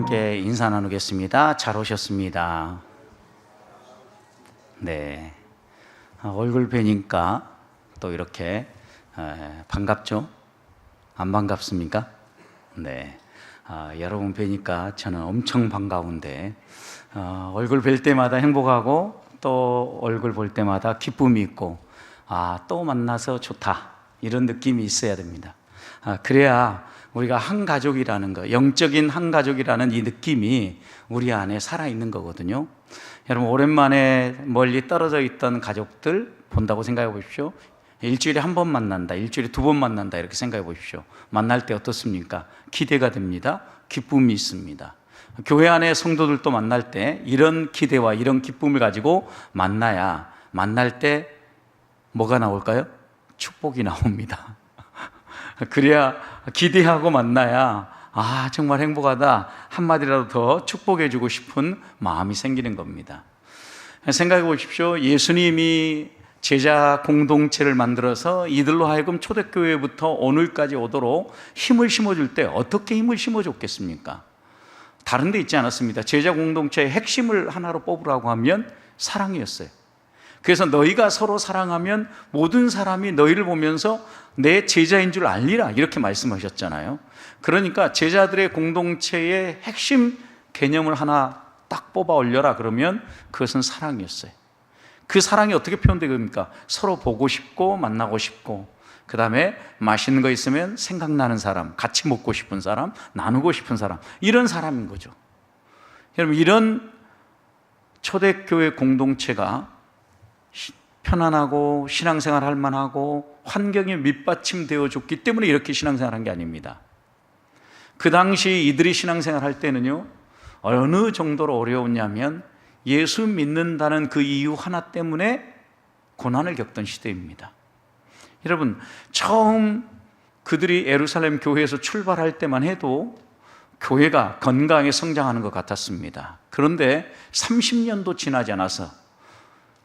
함께 인사 나누겠습니다. 잘 오셨습니다. 네, 얼굴 뵈니까 또 이렇게 반갑죠? 안 반갑습니까? 네, 여러분 뵈니까 저는 엄청 반가운데 얼굴 뵐 때마다 행복하고 또 얼굴 볼 때마다 기쁨이 있고 또 만나서 좋다 이런 느낌이 있어야 됩니다. 그래야 우리가 한 가족이라는 거, 영적인 한 가족이라는 이 느낌이 우리 안에 살아있는 거거든요. 여러분, 오랜만에 멀리 떨어져 있던 가족들 본다고 생각해 보십시오. 일주일에 한 번 만난다, 일주일에 두 번 만난다 이렇게 생각해 보십시오. 만날 때 어떻습니까? 기대가 됩니다. 기쁨이 있습니다. 교회 안에 성도들도 만날 때 이런 기대와 이런 기쁨을 가지고 만나야 만날 때 뭐가 나올까요? 축복이 나옵니다. 그래야 기대하고 만나야 정말 행복하다 한마디라도 더 축복해 주고 싶은 마음이 생기는 겁니다. 생각해 보십시오. 예수님이 제자 공동체를 만들어서 이들로 하여금 초대교회부터 오늘까지 오도록 힘을 심어줄 때 어떻게 힘을 심어줬겠습니까? 다른 데 있지 않았습니다. 제자 공동체의 핵심을 하나로 뽑으라고 하면 사랑이었어요. 그래서 너희가 서로 사랑하면 모든 사람이 너희를 보면서 내 제자인 줄 알리라 이렇게 말씀하셨잖아요. 그러니까 제자들의 공동체의 핵심 개념을 하나 딱 뽑아 올려라 그러면 그것은 사랑이었어요. 그 사랑이 어떻게 표현되겠습니까? 서로 보고 싶고 만나고 싶고, 그 다음에 맛있는 거 있으면 생각나는 사람, 같이 먹고 싶은 사람, 나누고 싶은 사람, 이런 사람인 거죠. 여러분, 이런 초대교회 공동체가 편안하고 신앙생활 할 만하고 환경이 밑받침되어 줬기 때문에 이렇게 신앙생활 한 게 아닙니다. 그 당시 이들이 신앙생활 할 때는요, 어느 정도로 어려웠냐면 예수 믿는다는 그 이유 하나 때문에 고난을 겪던 시대입니다. 여러분, 처음 그들이 예루살렘 교회에서 출발할 때만 해도 교회가 건강하게 성장하는 것 같았습니다. 그런데 30년도 지나지 않아서,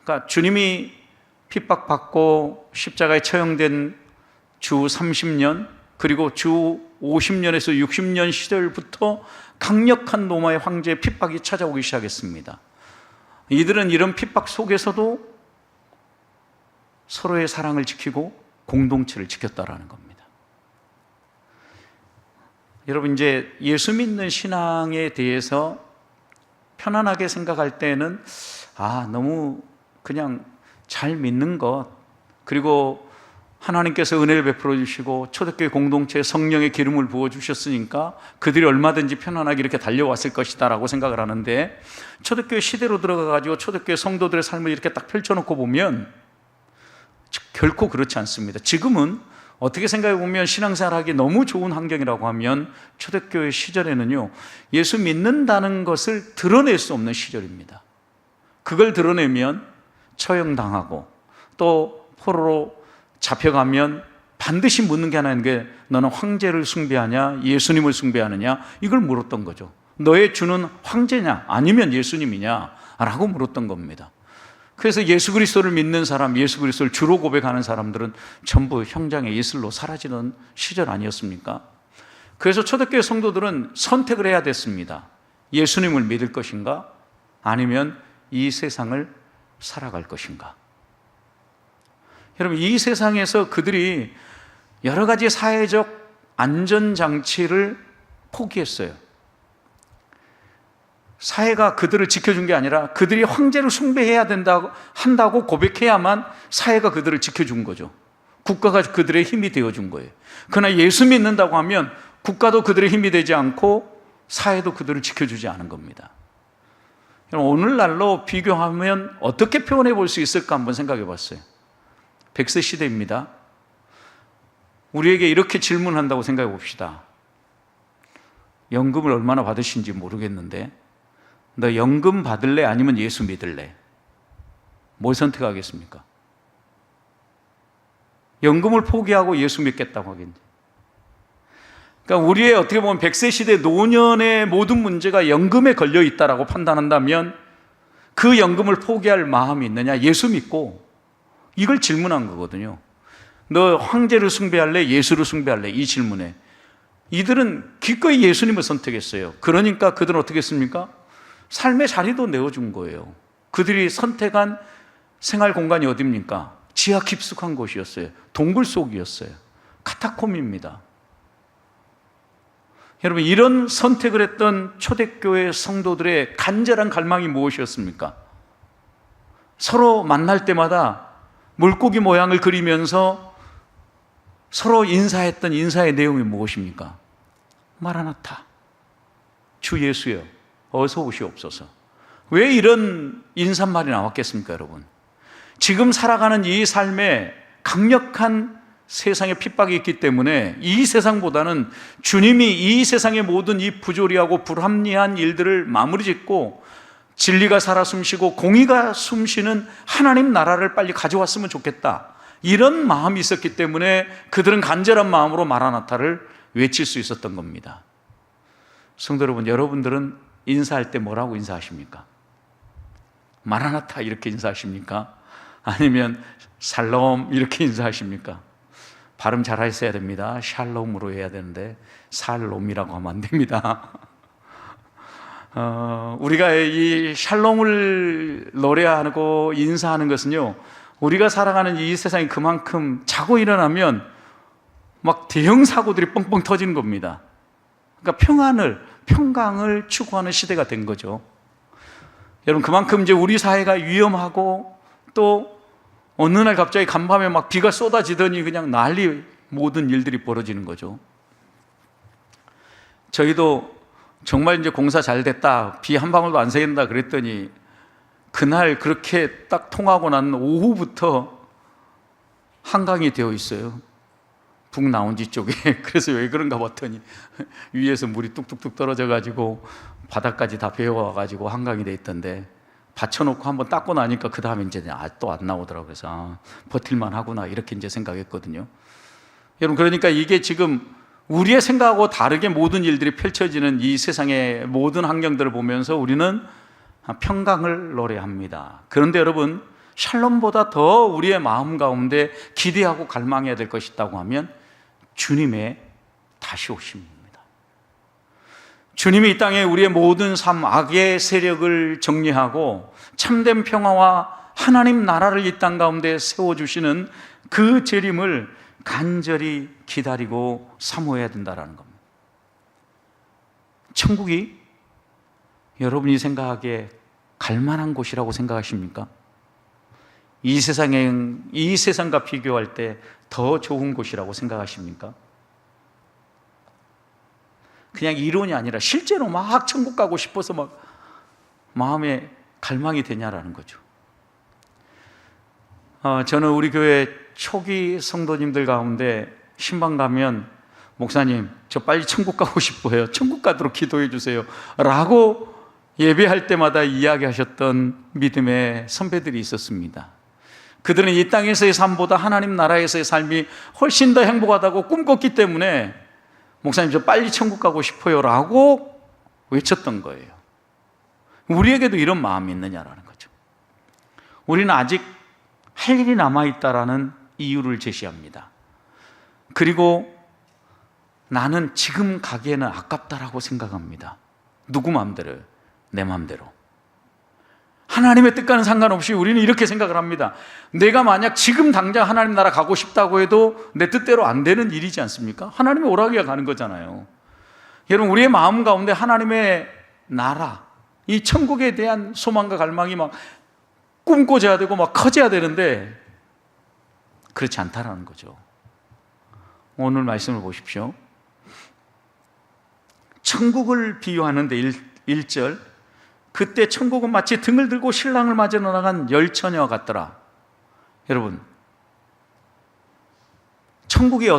그러니까 주님이 핍박받고 십자가에 처형된 주 30년, 그리고 주 50년에서 60년 시절부터 강력한 로마의 황제의 핍박이 찾아오기 시작했습니다. 이들은 이런 핍박 속에서도 서로의 사랑을 지키고 공동체를 지켰다라는 겁니다. 여러분, 이제 예수 믿는 신앙에 대해서 편안하게 생각할 때는 너무 그냥 잘 믿는 것, 그리고 하나님께서 은혜를 베풀어 주시고 초대교회 공동체에 성령의 기름을 부어 주셨으니까 그들이 얼마든지 편안하게 이렇게 달려왔을 것이다 라고 생각을 하는데, 초대교회 시대로 들어가가지고 초대교회 성도들의 삶을 이렇게 딱 펼쳐놓고 보면 결코 그렇지 않습니다. 지금은 어떻게 생각해 보면 신앙생활하기 너무 좋은 환경이라고 하면 초대교회 시절에는요, 예수 믿는다는 것을 드러낼 수 없는 시절입니다. 그걸 드러내면 처형당하고 또 포로로 잡혀가면 반드시 묻는 게 하나 있는 게, 너는 황제를 숭배하냐 예수님을 숭배하느냐, 이걸 물었던 거죠. 너의 주는 황제냐 아니면 예수님이냐 라고 물었던 겁니다. 그래서 예수 그리스도를 믿는 사람, 예수 그리스도를 주로 고백하는 사람들은 전부 형장의 예술로 사라지는 시절 아니었습니까? 그래서 초대교회 성도들은 선택을 해야 됐습니다. 예수님을 믿을 것인가 아니면 이 세상을 살아갈 것인가. 여러분, 이 세상에서 그들이 여러 가지 사회적 안전장치를 포기했어요. 사회가 그들을 지켜준 게 아니라 그들이 황제를 숭배해야 한다고 고백해야만 사회가 그들을 지켜준 거죠. 국가가 그들의 힘이 되어준 거예요. 그러나 예수 믿는다고 하면 국가도 그들의 힘이 되지 않고 사회도 그들을 지켜주지 않은 겁니다. 오늘날로 비교하면 어떻게 표현해 볼 수 있을까 한번 생각해 봤어요. 100세 시대입니다. 우리에게 이렇게 질문한다고 생각해 봅시다. 연금을 얼마나 받으신지 모르겠는데 너 연금 받을래 아니면 예수 믿을래? 뭘 선택하겠습니까? 연금을 포기하고 예수 믿겠다고 하겠는데, 그러니까 우리의 어떻게 보면 100세 시대 노년의 모든 문제가 연금에 걸려 있다라고 판단한다면 그 연금을 포기할 마음이 있느냐, 예수 믿고, 이걸 질문한 거거든요. 너 황제를 숭배할래? 예수를 숭배할래? 이 질문에 이들은 기꺼이 예수님을 선택했어요. 그러니까 그들은 어떻게 했습니까? 삶의 자리도 내어준 거예요. 그들이 선택한 생활 공간이 어디입니까? 지하 깊숙한 곳이었어요. 동굴 속이었어요. 카타콤입니다. 여러분, 이런 선택을 했던 초대교회 성도들의 간절한 갈망이 무엇이었습니까? 서로 만날 때마다 물고기 모양을 그리면서 서로 인사했던 인사의 내용이 무엇입니까? 마라나타, 주 예수여 어서 오시옵소서. 왜 이런 인사말이 나왔겠습니까, 여러분? 지금 살아가는 이 삶에 강력한 세상의 핍박이 있기 때문에 이 세상보다는 주님이 이 세상의 모든 이 부조리하고 불합리한 일들을 마무리 짓고 진리가 살아 숨쉬고 공의가 숨쉬는 하나님 나라를 빨리 가져왔으면 좋겠다, 이런 마음이 있었기 때문에 그들은 간절한 마음으로 마라나타를 외칠 수 있었던 겁니다. 성도 여러분, 여러분들은 인사할 때 뭐라고 인사하십니까? 마라나타 이렇게 인사하십니까? 아니면 살롬 이렇게 인사하십니까? 발음 잘 하셔야 됩니다. 샬롬으로 해야 되는데 살롬이라고 하면 안 됩니다. 우리가 이 샬롬을 노래하고 인사하는 것은요, 우리가 살아가는 이 세상이 그만큼 자고 일어나면 막 대형 사고들이 뻥뻥 터지는 겁니다. 그러니까 평강을 추구하는 시대가 된 거죠. 여러분, 그만큼 이제 우리 사회가 위험하고 또 어느 날 갑자기 간밤에 막 비가 쏟아지더니 그냥 난리, 모든 일들이 벌어지는 거죠. 저희도 정말 이제 공사 잘 됐다, 비 한 방울도 안 새긴다 그랬더니 그날 그렇게 딱 통하고 난 오후부터 한강이 되어 있어요. 북라운지 쪽에. 그래서 왜 그런가 봤더니 위에서 물이 뚝뚝뚝 떨어져 가지고 바닥까지 다 배어와 가지고 한강이 돼 있던데, 받쳐놓고 한번 닦고 나니까 그 다음에 이제 또 안 나오더라고요. 그래서 버틸만 하구나 이렇게 이제 생각했거든요. 여러분, 그러니까 이게 지금 우리의 생각하고 다르게 모든 일들이 펼쳐지는 이 세상의 모든 환경들을 보면서 우리는 평강을 노래합니다. 그런데 여러분, 샬롬보다 더 우리의 마음 가운데 기대하고 갈망해야 될 것이 있다고 하면 주님의 다시 오심입니다. 주님이 이 땅에 우리의 모든 삶, 악의 세력을 정리하고 참된 평화와 하나님 나라를 이 땅 가운데 세워주시는 그 재림을 간절히 기다리고 사모해야 된다는 겁니다. 천국이 여러분이 생각하기에 갈만한 곳이라고 생각하십니까? 이 세상과 비교할 때 더 좋은 곳이라고 생각하십니까? 그냥 이론이 아니라 실제로 막 천국 가고 싶어서 막 마음에 갈망이 되냐라는 거죠. 저는 우리 교회 초기 성도님들 가운데 신방 가면, 목사님 저 빨리 천국 가고 싶어요, 천국 가도록 기도해 주세요 라고 예배할 때마다 이야기하셨던 믿음의 선배들이 있었습니다. 그들은 이 땅에서의 삶보다 하나님 나라에서의 삶이 훨씬 더 행복하다고 꿈꿨기 때문에 목사님 저 빨리 천국 가고 싶어요 라고 외쳤던 거예요. 우리에게도 이런 마음이 있느냐라는 거죠. 우리는 아직 할 일이 남아있다라는 이유를 제시합니다. 그리고 나는 지금 가기에는 아깝다라고 생각합니다. 누구 마음대로요? 내 마음대로. 하나님의 뜻과는 상관없이 우리는 이렇게 생각을 합니다. 내가 만약 지금 당장 하나님 나라 가고 싶다고 해도 내 뜻대로 안 되는 일이지 않습니까? 하나님의 오라기가 가는 거잖아요. 여러분, 우리의 마음 가운데 하나님의 나라, 이 천국에 대한 소망과 갈망이 막 꿈꿔져야 되고 막 커져야 되는데 그렇지 않다라는 거죠. 오늘 말씀을 보십시오. 천국을 비유하는데 1절, 그때 천국은 마치 등을 들고 신랑을 맞으러 나간 열처녀와 같더라. 여러분, 천국이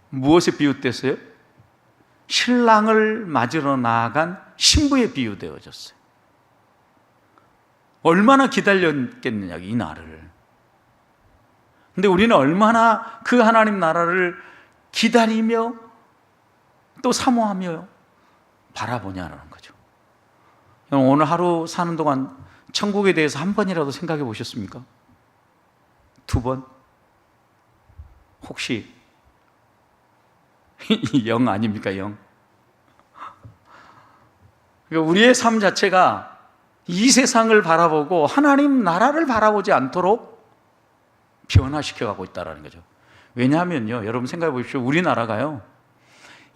무엇에 비유됐어요? 신랑을 맞으러 나간 신부에 비유되어졌어요. 얼마나 기다렸겠느냐, 이 날을. 근데 우리는 얼마나 그 하나님 나라를 기다리며 또 사모하며 바라보냐라는 거죠. 오늘 하루 사는 동안 천국에 대해서 한 번이라도 생각해 보셨습니까? 2번? 혹시 영 아닙니까, 영? 그러니까 우리의 삶 자체가 이 세상을 바라보고 하나님 나라를 바라보지 않도록 변화시켜 가고 있다는 거죠. 왜냐하면요, 여러분 생각해 보십시오. 우리나라가요,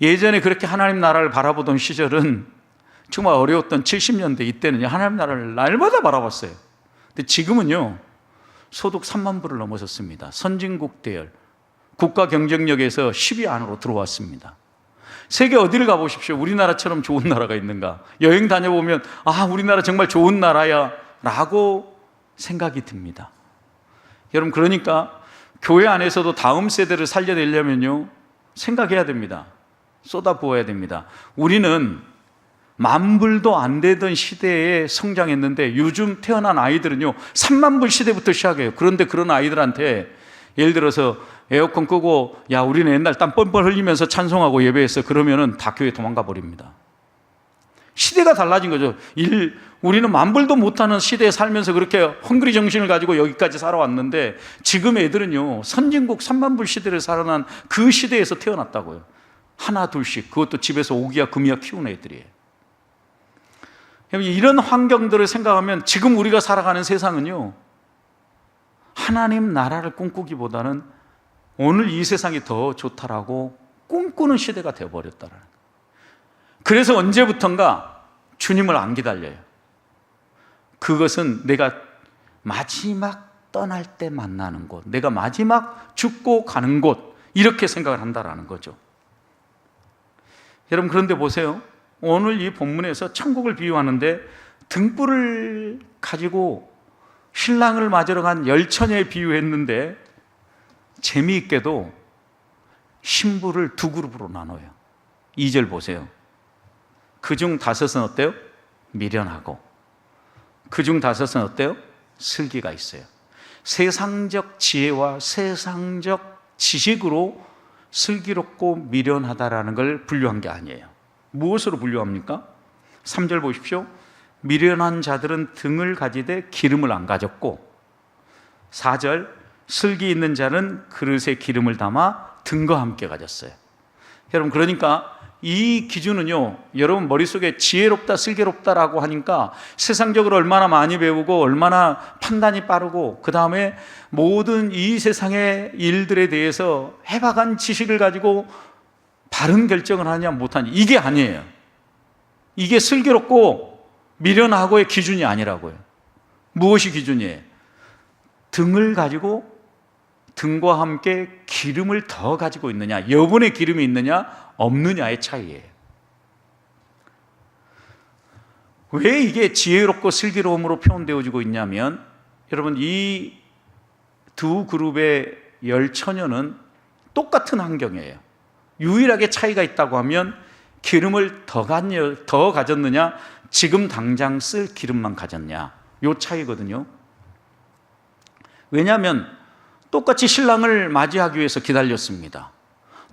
예전에 그렇게 하나님 나라를 바라보던 시절은 정말 어려웠던 70년대 이때는요, 하나님 나라를 날마다 바라봤어요. 근데 지금은요, 소득 3만 불을 넘어섰습니다. 선진국 대열, 국가 경쟁력에서 10위 안으로 들어왔습니다. 세계 어디를 가보십시오. 우리나라처럼 좋은 나라가 있는가? 여행 다녀보면 아, 우리나라 정말 좋은 나라야 라고 생각이 듭니다. 여러분, 그러니까 교회 안에서도 다음 세대를 살려내려면요, 생각해야 됩니다. 쏟아부어야 됩니다. 우리는 만불도 안 되던 시대에 성장했는데 요즘 태어난 아이들은요 3만 불 시대부터 시작해요. 그런데 그런 아이들한테 예를 들어서 에어컨 끄고 야, 우리는 옛날 땀 뻘뻘 흘리면서 찬송하고 예배했어, 그러면은 다 교회 도망가 버립니다. 시대가 달라진 거죠. 우리는 만불도 못하는 시대에 살면서 그렇게 헝그리 정신을 가지고 여기까지 살아왔는데 지금 애들은요 선진국 3만 불 시대를 살아난 그 시대에서 태어났다고요. 하나 둘씩, 그것도 집에서 오기야 금이야 키우는 애들이에요. 이런 환경들을 생각하면 지금 우리가 살아가는 세상은요, 하나님 나라를 꿈꾸기보다는 오늘 이 세상이 더 좋다라고 꿈꾸는 시대가 되어버렸다는 거예요. 그래서 언제부턴가 주님을 안 기다려요. 그것은 내가 마지막 떠날 때 만나는 곳, 내가 마지막 죽고 가는 곳, 이렇게 생각을 한다라는 거죠. 여러분, 그런데 보세요. 오늘 이 본문에서 천국을 비유하는데 등불을 가지고 신랑을 맞으러 간 열처녀에 비유했는데 재미있게도 신부를 두 그룹으로 나눠요. 2절 보세요. 그중 5은 어때요? 미련하고, 그중 5은 어때요? 슬기가 있어요. 세상적 지혜와 세상적 지식으로 슬기롭고 미련하다라는 걸 분류한 게 아니에요. 무엇으로 분류합니까? 3절 보십시오. 미련한 자들은 등을 가지되 기름을 안 가졌고, 4절 슬기 있는 자는 그릇에 기름을 담아 등과 함께 가졌어요. 여러분, 그러니까 이 기준은요, 여러분 머릿속에 지혜롭다 슬기롭다라고 하니까 세상적으로 얼마나 많이 배우고 얼마나 판단이 빠르고 그 다음에 모든 이 세상의 일들에 대해서 해박한 지식을 가지고 바른 결정을 하냐 못하냐, 이게 아니에요. 이게 슬기롭고 미련하고의 기준이 아니라고요. 무엇이 기준이에요? 등을 가지고 등과 함께 기름을 더 가지고 있느냐, 여분의 기름이 있느냐 없느냐의 차이예요. 왜 이게 지혜롭고 슬기로움으로 표현되어지고 있냐면, 여러분 이 두 그룹의 열처녀는 똑같은 환경이에요. 유일하게 차이가 있다고 하면 기름을 더 가졌느냐, 지금 당장 쓸 기름만 가졌냐, 요 차이거든요. 왜냐하면 똑같이 신랑을 맞이하기 위해서 기다렸습니다.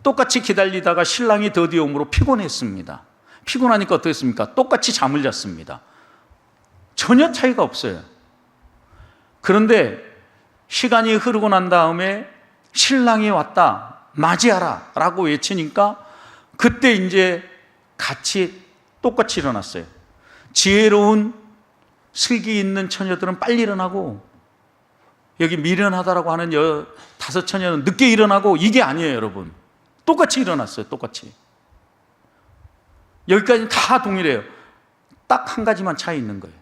똑같이 기다리다가 신랑이 더디어 오므로 피곤했습니다. 피곤하니까 어떻습니까? 똑같이 잠을 잤습니다. 전혀 차이가 없어요. 그런데 시간이 흐르고 난 다음에 신랑이 왔다, 맞이하라 라고 외치니까 그때 이제 같이 똑같이 일어났어요. 지혜로운 슬기 있는 처녀들은 빨리 일어나고, 여기 미련하다라고 하는 5처녀는 늦게 일어나고, 이게 아니에요. 여러분, 똑같이 일어났어요. 똑같이. 여기까지 다 동일해요. 딱 한 가지만 차이 있는 거예요.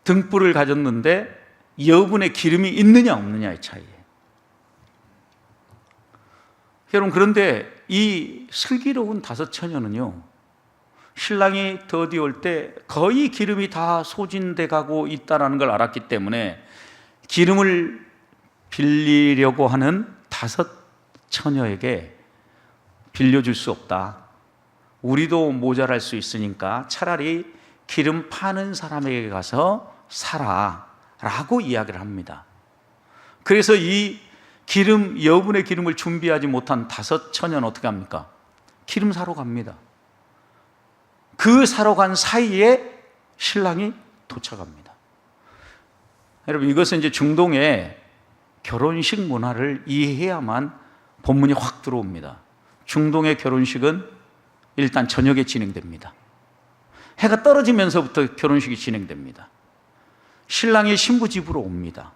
등불을 가졌는데 여분의 기름이 있느냐 없느냐의 차이예요. 여러분, 그런데 이 슬기로운 5처녀는요, 신랑이 더디 올 때 거의 기름이 다 소진돼 가고 있다는 걸 알았기 때문에 기름을 빌리려고 하는 5처녀에게 빌려줄 수 없다, 우리도 모자랄 수 있으니까 차라리 기름 파는 사람에게 가서 사라 라고 이야기를 합니다. 그래서 이 기름, 여분의 기름을 준비하지 못한 5처녀는 어떻게 합니까? 기름 사러 갑니다. 그 사러 간 사이에 신랑이 도착합니다. 여러분, 이것은 이제 중동의 결혼식 문화를 이해해야만 본문이 확 들어옵니다. 중동의 결혼식은 일단 저녁에 진행됩니다. 해가 떨어지면서부터 결혼식이 진행됩니다. 신랑이 신부 집으로 옵니다.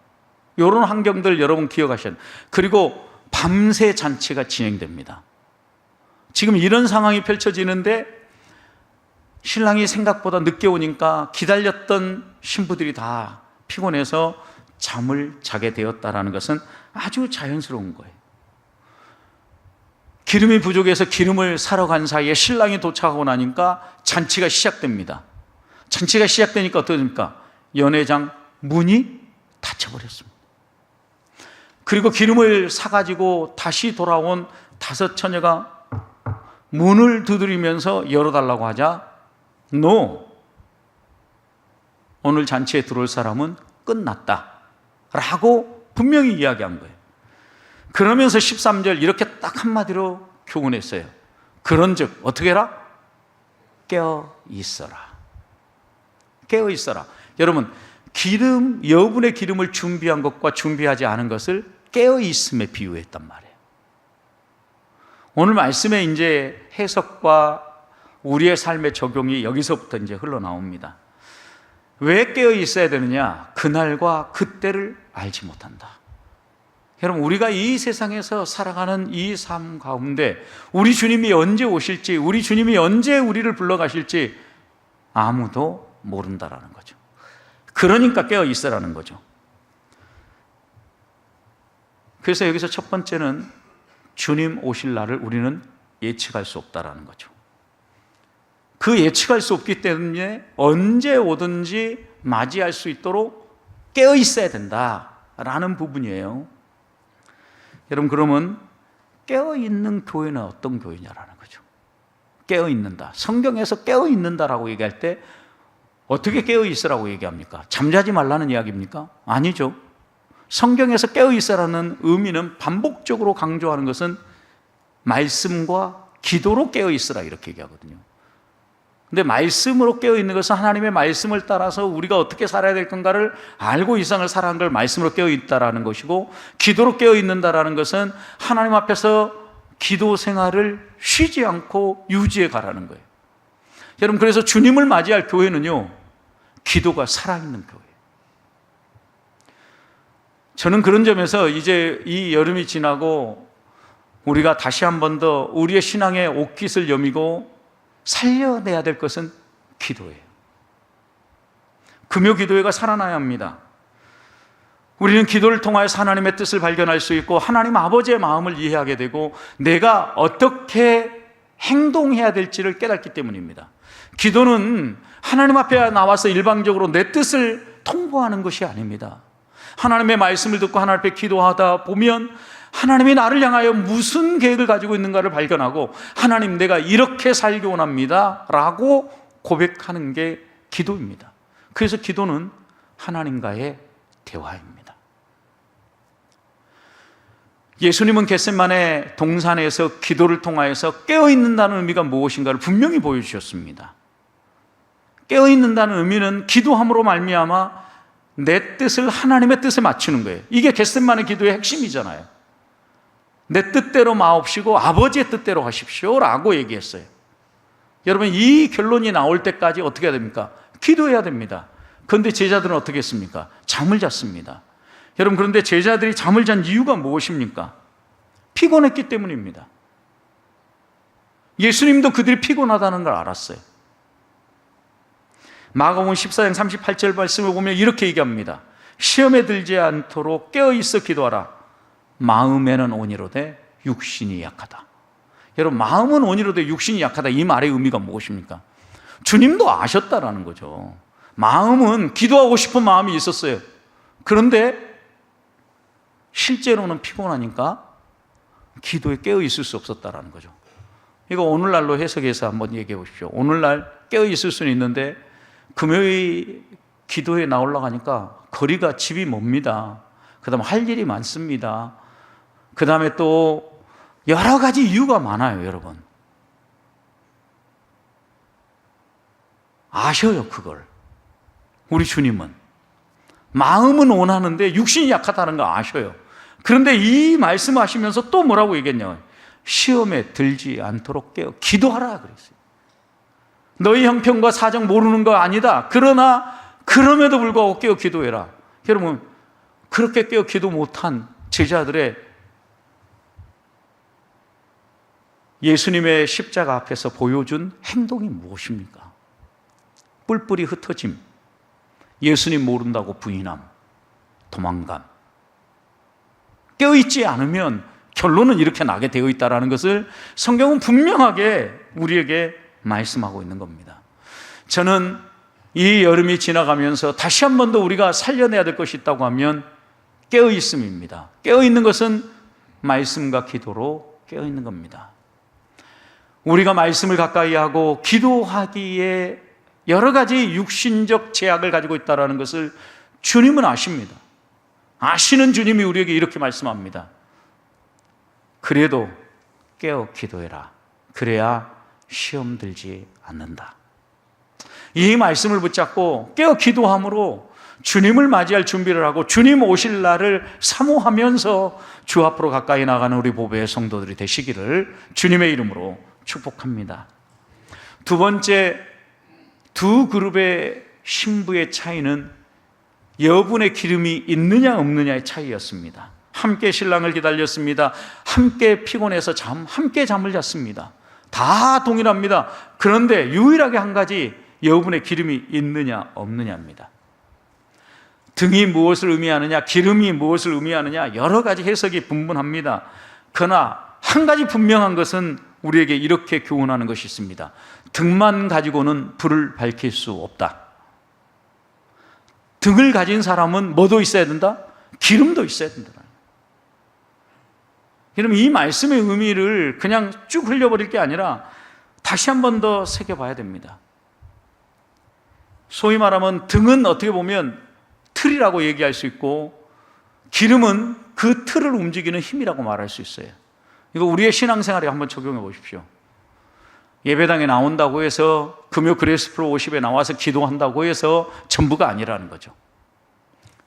이런 환경들 여러분 기억하셔야 돼요. 그리고 밤새 잔치가 진행됩니다. 지금 이런 상황이 펼쳐지는데 신랑이 생각보다 늦게 오니까 기다렸던 신부들이 다 피곤해서 잠을 자게 되었다는 것은 아주 자연스러운 거예요. 기름이 부족해서 기름을 사러 간 사이에 신랑이 도착하고 나니까 잔치가 시작됩니다. 잔치가 시작되니까 어떻게 됩니까? 연회장 문이 닫혀버렸습니다. 그리고 기름을 사가지고 다시 돌아온 5 처녀가 문을 두드리면서 열어달라고 하자 No! 오늘 잔치에 들어올 사람은 끝났다 라고 분명히 이야기한 거예요. 그러면서 13절 이렇게 딱 한마디로 교훈했어요. 그런즉 어떻게 해라? 깨어 있어라. 깨어 있어라. 여러분, 여분의 기름을 준비한 것과 준비하지 않은 것을 깨어 있음에 비유했단 말이에요. 오늘 말씀의 이제 해석과 우리의 삶의 적용이 여기서부터 이제 흘러나옵니다. 왜 깨어 있어야 되느냐? 그날과 그때를 알지 못한다. 여러분, 우리가 이 세상에서 살아가는 이 삶 가운데 우리 주님이 언제 오실지, 우리 주님이 언제 우리를 불러가실지 아무도 모른다라는 거죠. 그러니까 깨어 있으라는 거죠. 그래서 여기서 첫 번째는 주님 오실 날을 우리는 예측할 수 없다라는 거죠. 그 예측할 수 없기 때문에 언제 오든지 맞이할 수 있도록 깨어 있어야 된다라는 부분이에요. 여러분, 그러면 깨어 있는 교회는 어떤 교회냐라는 거죠. 깨어 있는다. 성경에서 깨어 있는다라고 얘기할 때 어떻게 깨어 있으라고 얘기합니까? 잠자지 말라는 이야기입니까? 아니죠. 성경에서 깨어 있으라는 의미는 반복적으로 강조하는 것은 말씀과 기도로 깨어 있으라 이렇게 얘기하거든요. 근데 말씀으로 깨어 있는 것은 하나님의 말씀을 따라서 우리가 어떻게 살아야 될 건가를 알고 이 세상을 살아가는 걸 말씀으로 깨어 있다라는 것이고, 기도로 깨어 있는다라는 것은 하나님 앞에서 기도 생활을 쉬지 않고 유지해 가라는 거예요. 여러분, 그래서 주님을 맞이할 교회는요, 기도가 살아있는 교회예요. 저는 그런 점에서 이제 이 여름이 지나고 우리가 다시 한 번 더 우리의 신앙의 옷깃을 여미고 살려내야 될 것은 기도예요. 금요 기도회가 살아나야 합니다. 우리는 기도를 통하여서 하나님의 뜻을 발견할 수 있고 하나님 아버지의 마음을 이해하게 되고 내가 어떻게 행동해야 될지를 깨닫기 때문입니다. 기도는 하나님 앞에 나와서 일방적으로 내 뜻을 통보하는 것이 아닙니다. 하나님의 말씀을 듣고 하나님 앞에 기도하다 보면 하나님이 나를 향하여 무슨 계획을 가지고 있는가를 발견하고 하나님, 내가 이렇게 살기 원합니다 라고 고백하는 게 기도입니다. 그래서 기도는 하나님과의 대화입니다. 예수님은 겟세마네 동산에서 기도를 통하여서 깨어있는다는 의미가 무엇인가를 분명히 보여주셨습니다. 깨어있는다는 의미는 기도함으로 말미암아 내 뜻을 하나님의 뜻에 맞추는 거예요. 이게 겟세마네 기도의 핵심이잖아요. 내 뜻대로 마옵시고 아버지의 뜻대로 하십시오 라고 얘기했어요. 여러분, 이 결론이 나올 때까지 어떻게 해야 됩니까? 기도해야 됩니다. 그런데 제자들은 어떻게 했습니까? 잠을 잤습니다. 여러분, 그런데 제자들이 잠을 잔 이유가 무엇입니까? 피곤했기 때문입니다. 예수님도 그들이 피곤하다는 걸 알았어요. 마가복음 14장 38절 말씀을 보면 이렇게 얘기합니다. 시험에 들지 않도록 깨어있어 기도하라. 마음에는 온이로되 육신이 약하다. 여러분, 마음은 온이로되 육신이 약하다, 이 말의 의미가 무엇입니까? 주님도 아셨다라는 거죠. 마음은 기도하고 싶은 마음이 있었어요. 그런데 실제로는 피곤하니까 기도에 깨어 있을 수 없었다라는 거죠. 이거 오늘날로 해석해서 한번 얘기해 보십시오. 오늘날 깨어 있을 수는 있는데 금요일 기도에 나오려고 하니까 거리가 집이 멉니다. 그 다음에 할 일이 많습니다. 그 다음에 또 여러 가지 이유가 많아요. 여러분, 아셔요 그걸. 우리 주님은 마음은 원하는데 육신이 약하다는 거 아셔요. 그런데 이 말씀하시면서 또 뭐라고 얘기했냐고요? 시험에 들지 않도록 깨어 기도하라 그랬어요. 너희 형편과 사정 모르는 거 아니다. 그러나 그럼에도 불구하고 깨어 기도해라. 여러분, 그렇게 깨어 기도 못한 제자들의 예수님의 십자가 앞에서 보여준 행동이 무엇입니까? 뿔뿔이 흩어짐, 예수님 모른다고 부인함, 도망감. 깨어있지 않으면 결론은 이렇게 나게 되어 있다는 것을 성경은 분명하게 우리에게 말씀하고 있는 겁니다. 저는 이 여름이 지나가면서 다시 한 번 더 우리가 살려내야 될 것이 있다고 하면 깨어있음입니다. 깨어있는 것은 말씀과 기도로 깨어있는 겁니다. 우리가 말씀을 가까이 하고 기도하기에 여러 가지 육신적 제약을 가지고 있다는 것을 주님은 아십니다. 아시는 주님이 우리에게 이렇게 말씀합니다. 그래도 깨어 기도해라. 그래야 시험 들지 않는다. 이 말씀을 붙잡고 깨어 기도함으로 주님을 맞이할 준비를 하고 주님 오실 날을 사모하면서 주 앞으로 가까이 나가는 우리 보배의 성도들이 되시기를 주님의 이름으로 축복합니다. 두 번째, 두 그룹의 신부의 차이는 여분의 기름이 있느냐 없느냐의 차이였습니다. 함께 신랑을 기다렸습니다. 함께 피곤해서 함께 잠을 잤습니다. 다 동일합니다. 그런데 유일하게 한 가지 여분의 기름이 있느냐 없느냐입니다. 등이 무엇을 의미하느냐, 기름이 무엇을 의미하느냐 여러 가지 해석이 분분합니다. 그러나 한 가지 분명한 것은 우리에게 이렇게 교훈하는 것이 있습니다. 등만 가지고는 불을 밝힐 수 없다. 등을 가진 사람은 뭐도 있어야 된다? 기름도 있어야 된다. 여러분, 이 말씀의 의미를 그냥 쭉 흘려버릴 게 아니라 다시 한 번 더 새겨봐야 됩니다. 소위 말하면 등은 어떻게 보면 틀이라고 얘기할 수 있고 기름은 그 틀을 움직이는 힘이라고 말할 수 있어요. 이거 우리의 신앙생활에 한번 적용해 보십시오. 예배당에 나온다고 해서 금요 그레이스 프로십에 나와서 기도한다고 해서 전부가 아니라는 거죠.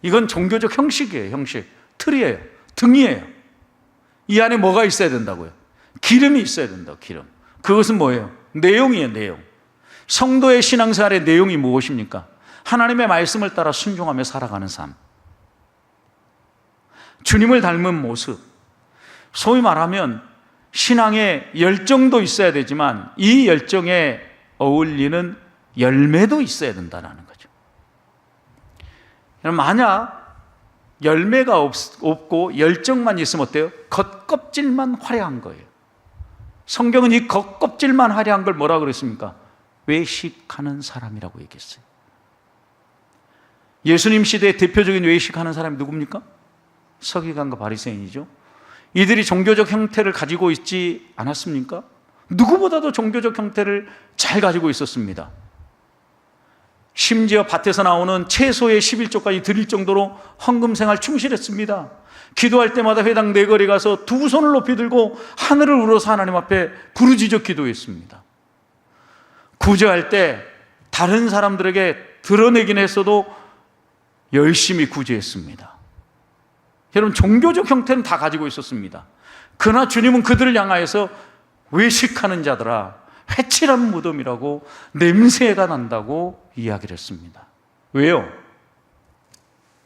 이건 종교적 형식이에요. 형식. 틀이에요. 등이에요. 이 안에 뭐가 있어야 된다고요? 기름이 있어야 된다고. 기름. 그것은 뭐예요? 내용이에요. 내용. 성도의 신앙생활의 내용이 무엇입니까? 하나님의 말씀을 따라 순종하며 살아가는 삶, 주님을 닮은 모습. 소위 말하면 신앙에 열정도 있어야 되지만 이 열정에 어울리는 열매도 있어야 된다는 거죠. 만약 열매가 없고 열정만 있으면 어때요? 겉껍질만 화려한 거예요. 성경은 이 겉껍질만 화려한 걸 뭐라고 그랬습니까? 외식하는 사람이라고 얘기했어요. 예수님 시대의 대표적인 외식하는 사람이 누굽니까? 서기관과 바리새인이죠. 이들이 종교적 형태를 가지고 있지 않았습니까? 누구보다도 종교적 형태를 잘 가지고 있었습니다. 심지어 밭에서 나오는 채소의 11조까지 드릴 정도로 헌금 생활 충실했습니다. 기도할 때마다 회당 네거리 가서 두 손을 높이 들고 하늘을 우러서 하나님 앞에 부르짖어 기도했습니다. 구제할 때 다른 사람들에게 드러내긴 했어도 열심히 구제했습니다. 여러분, 종교적 형태는 다 가지고 있었습니다. 그러나 주님은 그들을 향하여서 외식하는 자들아, 회칠한 무덤이라고 냄새가 난다고 이야기를 했습니다. 왜요?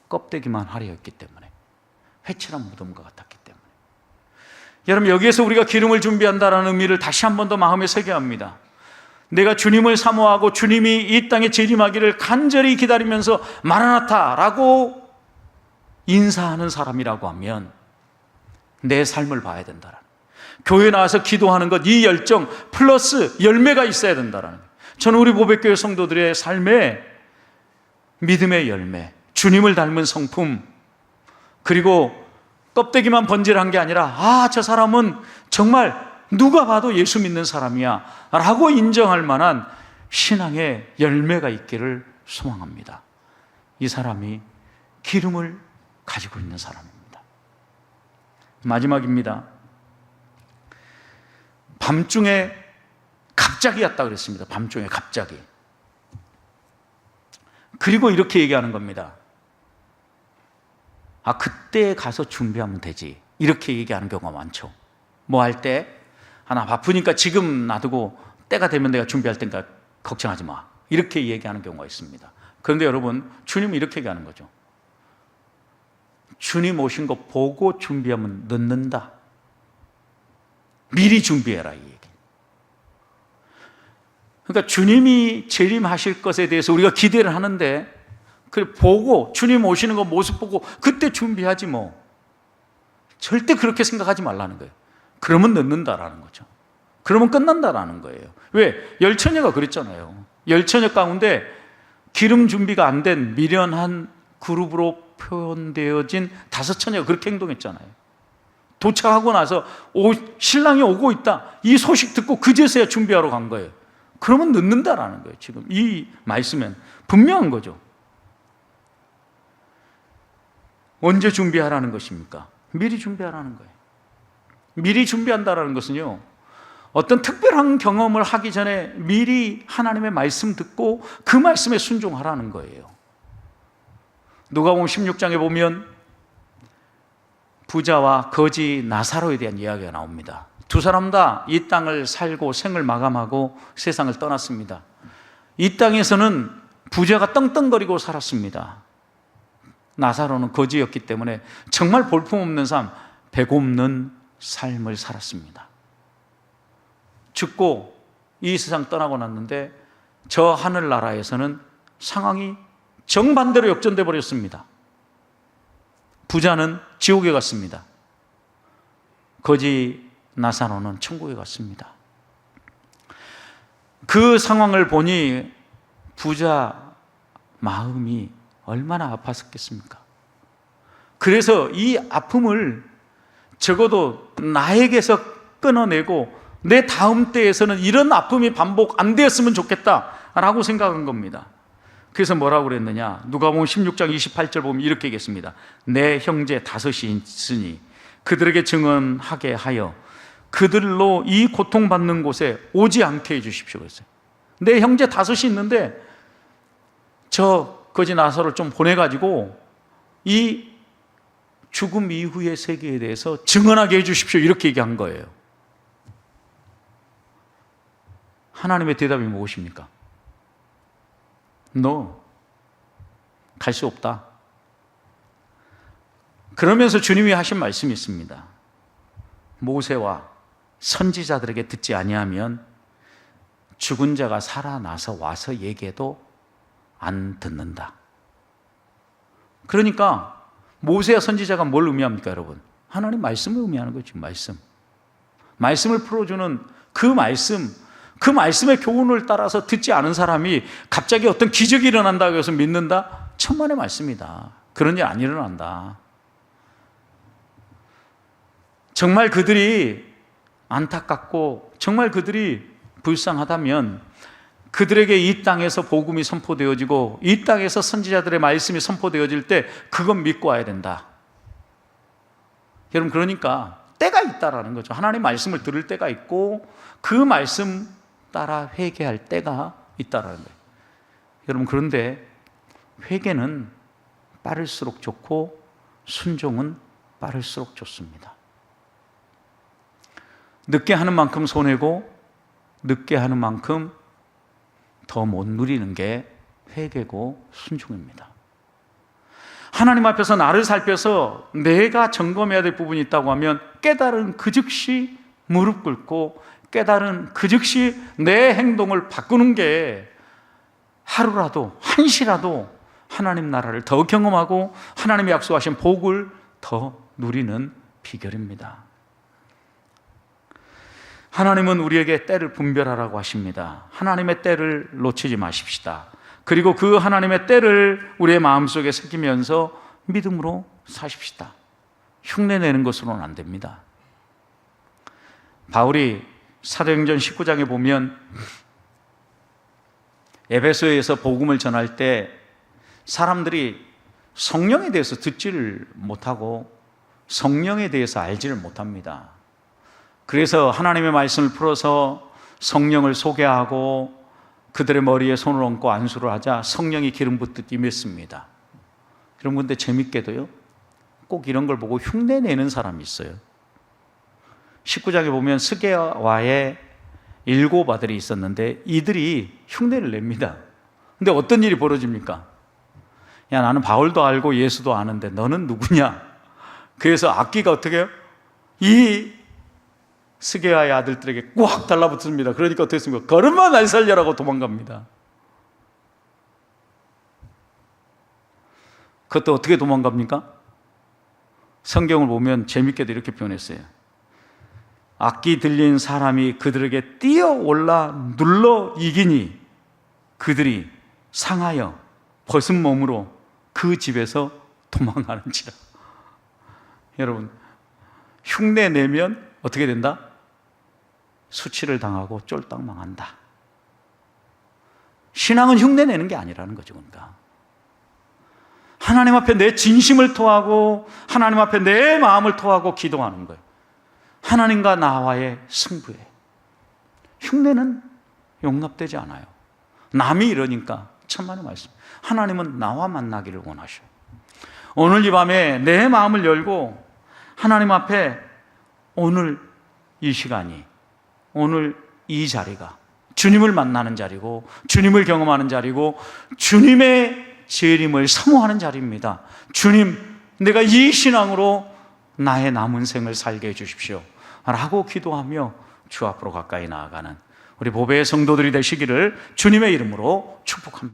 껍데기만 화려했기 때문에, 회칠한 무덤과 같았기 때문에. 여러분, 여기에서 우리가 기름을 준비한다는 의미를 다시 한 번 더 마음에 새겨야 합니다. 내가 주님을 사모하고 주님이 이 땅에 재림하기를 간절히 기다리면서 마라나타라고 인사하는 사람이라고 하면 내 삶을 봐야 된다라는, 교회 나와서 기도하는 것, 이 열정 플러스 열매가 있어야 된다라는, 저는 우리 보배교회 성도들의 삶에 믿음의 열매, 주님을 닮은 성품, 그리고 껍데기만 번질한 게 아니라 저 사람은 정말 누가 봐도 예수 믿는 사람이야 라고 인정할 만한 신앙의 열매가 있기를 소망합니다. 이 사람이 기름을 가지고 있는 사람입니다. 마지막입니다. 밤중에 갑자기 왔다 그랬습니다. 밤중에 갑자기. 그리고 이렇게 얘기하는 겁니다. 그때 가서 준비하면 되지. 이렇게 얘기하는 경우가 많죠. 뭐 할 때? 나 바쁘니까 지금 놔두고 때가 되면 내가 준비할 테니까 걱정하지 마. 이렇게 얘기하는 경우가 있습니다. 그런데 여러분, 주님은 이렇게 얘기하는 거죠. 주님 오신 거 보고 준비하면 늦는다. 미리 준비해라, 이 얘기. 그러니까 주님이 재림하실 것에 대해서 우리가 기대를 하는데, 그 보고 주님 오시는 거 모습 보고 그때 준비하지 뭐. 절대 그렇게 생각하지 말라는 거예요. 그러면 늦는다라는 거죠. 그러면 끝난다라는 거예요. 왜? 열처녀가 그랬잖아요. 열처녀 가운데 기름 준비가 안 된 미련한 그룹으로 표현되어진 5처녀가 그렇게 행동했잖아요. 도착하고 나서 신랑이 오고 있다, 이 소식 듣고 그제서야 준비하러 간 거예요. 그러면 늦는다라는 거예요. 지금 이 말씀은 분명한 거죠. 언제 준비하라는 것입니까? 미리 준비하라는 거예요. 미리 준비한다라는 것은요, 어떤 특별한 경험을 하기 전에 미리 하나님의 말씀 듣고 그 말씀에 순종하라는 거예요. 누가복음 16장에 보면 부자와 거지 나사로에 대한 이야기가 나옵니다. 두 사람 다 이 땅을 살고 생을 마감하고 세상을 떠났습니다. 이 땅에서는 부자가 떵떵거리고 살았습니다. 나사로는 거지였기 때문에 정말 볼품없는 삶, 배고없는 삶을 살았습니다. 죽고 이 세상 떠나고 났는데 저 하늘나라에서는 상황이 정반대로 역전돼 버렸습니다. 부자는 지옥에 갔습니다. 거지 나사로는 천국에 갔습니다. 그 상황을 보니 부자 마음이 얼마나 아팠었겠습니까? 그래서 이 아픔을 적어도 나에게서 끊어내고 내 다음 때에서는 이런 아픔이 반복 안 되었으면 좋겠다라고 생각한 겁니다. 그래서 뭐라고 그랬느냐? 누가복음 16장 28절 보면 이렇게 얘기했습니다. 내 형제 5이 있으니 그들에게 증언하게 하여 그들로 이 고통받는 곳에 오지 않게 해주십시오. 그랬어요. 내 형제 5이 있는데 저 거지 나사로를 좀 보내가지고 이 죽음 이후의 세계에 대해서 증언하게 해주십시오. 이렇게 얘기한 거예요. 하나님의 대답이 무엇입니까? 너 갈 수 없다. 그러면서 주님이 하신 말씀이 있습니다. 모세와 선지자들에게 듣지 아니하면 죽은 자가 살아나서 와서 얘기해도 안 듣는다. 그러니까 모세와 선지자가 뭘 의미합니까, 여러분? 하나님 말씀을 의미하는 거죠. 말씀을 풀어주는 그 말씀, 그 말씀의 교훈을 따라서 듣지 않은 사람이 갑자기 어떤 기적이 일어난다고 해서 믿는다? 천만의 말씀이다. 그런 일 안 일어난다. 정말 그들이 안타깝고 정말 그들이 불쌍하다면 그들에게 이 땅에서 복음이 선포되어지고 이 땅에서 선지자들의 말씀이 선포되어질 때 그건 믿고 와야 된다. 여러분, 그러니까 때가 있다라는 거죠. 하나님 말씀을 들을 때가 있고 그 말씀 따라 회개할 때가 있다라는 거예요. 여러분, 그런데 회개는 빠를수록 좋고 순종은 빠를수록 좋습니다. 늦게 하는 만큼 손해고 늦게 하는 만큼 더 못 누리는 게 회개고 순종입니다. 하나님 앞에서 나를 살펴서 내가 점검해야 될 부분이 있다고 하면 깨달은 그 즉시 무릎 꿇고 깨달은 그 즉시 내 행동을 바꾸는 게 하루라도 한시라도 하나님 나라를 더 경험하고 하나님이 약속하신 복을 더 누리는 비결입니다. 하나님은 우리에게 때를 분별하라고 하십니다. 하나님의 때를 놓치지 마십시다. 그리고 그 하나님의 때를 우리의 마음속에 새기면서 믿음으로 사십시다. 흉내내는 것으로는 안 됩니다. 바울이 사도행전 19장에 보면 에베소에서 복음을 전할 때 사람들이 성령에 대해서 듣지를 못하고 성령에 대해서 알지를 못합니다. 그래서 하나님의 말씀을 풀어서 성령을 소개하고 그들의 머리에 손을 얹고 안수를 하자 성령이 기름 붓듯 임했습니다. 여러분, 근데 재밌게도요, 꼭 이런 걸 보고 흉내내는 사람이 있어요. 19장에 보면 스게와의 7 아들이 있었는데 이들이 흉내를 냅니다. 근데 어떤 일이 벌어집니까? 야, 나는 바울도 알고 예수도 아는데 너는 누구냐? 그래서 악기가 어떻게 해요? 이 스게와의 아들들에게 꽉 달라붙습니다. 그러니까 어떻게 했습니까? 걸음마 날 살려라고 도망갑니다. 그것도 어떻게 도망갑니까? 성경을 보면 재밌게도 이렇게 표현했어요. 악기 들린 사람이 그들에게 뛰어올라 눌러 이기니 그들이 상하여 벗은 몸으로 그 집에서 도망하는지라. 여러분, 흉내 내면 어떻게 된다? 수치를 당하고 쫄딱 망한다. 신앙은 흉내 내는 게 아니라는 거죠. 그러니까 하나님 앞에 내 진심을 토하고 하나님 앞에 내 마음을 토하고 기도하는 거예요. 하나님과 나와의 승부에. 흉내는 용납되지 않아요. 남이 이러니까 천만의 말씀. 하나님은 나와 만나기를 원하셔요. 오늘 이 밤에 내 마음을 열고 하나님 앞에 오늘 이 시간이, 오늘 이 자리가 주님을 만나는 자리고 주님을 경험하는 자리고 주님의 재림을 사모하는 자리입니다. 주님, 내가 이 신앙으로 나의 남은 생을 살게 해주십시오 라고 기도하며 주 앞으로 가까이 나아가는 우리 보배의 성도들이 되시기를 주님의 이름으로 축복합니다.